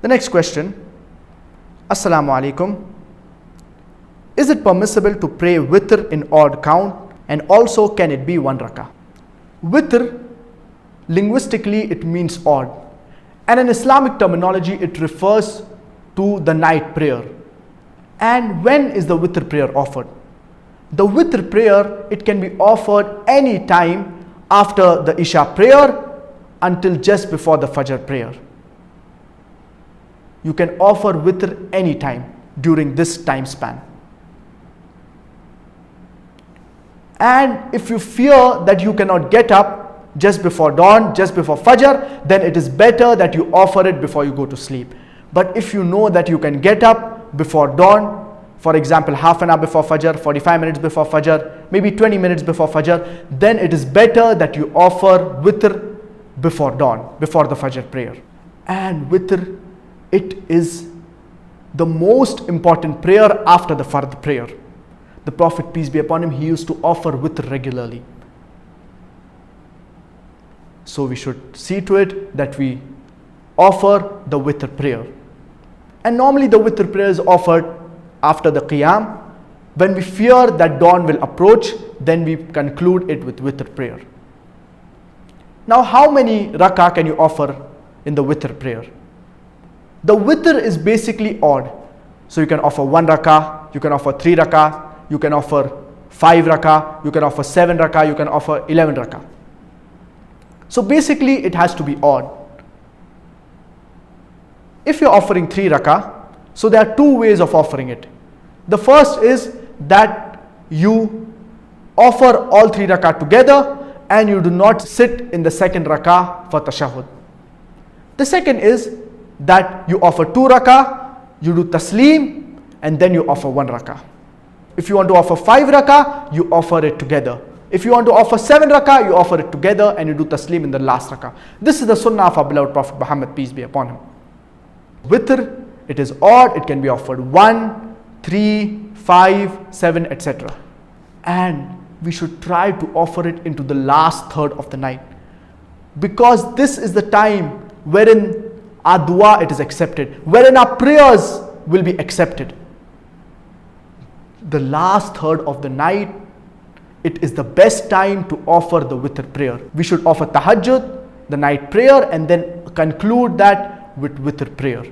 The next question, Assalamu alaikum. Is it permissible to pray witr in odd count, and also can it be 1 rakah? Witr, linguistically it means odd, and in Islamic terminology it refers to the night prayer. And when is the witr prayer offered? The witr prayer, it can be offered any time after the Isha prayer until just before the Fajr prayer. You can offer witr any time during this time span. And if you fear that you cannot get up just before dawn, just before Fajr, then it is better that you offer it before you go to sleep. But if you know that you can get up before dawn, for example, half an hour before Fajr, 45 minutes before Fajr, maybe 20 minutes before Fajr, then it is better that you offer witr before dawn, before the Fajr prayer. And witr, it is the most important prayer after the Fard prayer. The Prophet, peace be upon him, he used to offer witr regularly. So we should see to it that we offer the witr prayer. And normally the witr prayer is offered after the qiyam. When we fear that dawn will approach, then we conclude it with witr prayer. Now, how many rakah can you offer in the witr prayer? The witr is basically odd. So you can offer 1 rakah, you can offer 3 rakah, you can offer 5 rakah, you can offer 7 rakah, you can offer 11 rakah. So basically it has to be odd. If you're offering 3 rakah, so there are 2 ways of offering it. The first is that you offer all 3 rakah together and you do not sit in the second rakah for tashahhud. The second is that you offer 2 rakah, you do taslim, and then you offer 1 rakah. If you want to offer 5 rakah, you offer it together. If you want to offer 7 rakah, you offer it together and you do taslim in the last rakah. This is the sunnah of our beloved Prophet Muhammad, peace be upon him. Witr, it is odd, it can be offered 1, 3, 5, 7, etc. And we should try to offer it into the last third of the night, because this is the time wherein our dua it is accepted, wherein our prayers will be accepted. The last third of the night, it is the best time to offer the witr prayer. We should offer tahajjud, the night prayer, and then conclude that with witr prayer.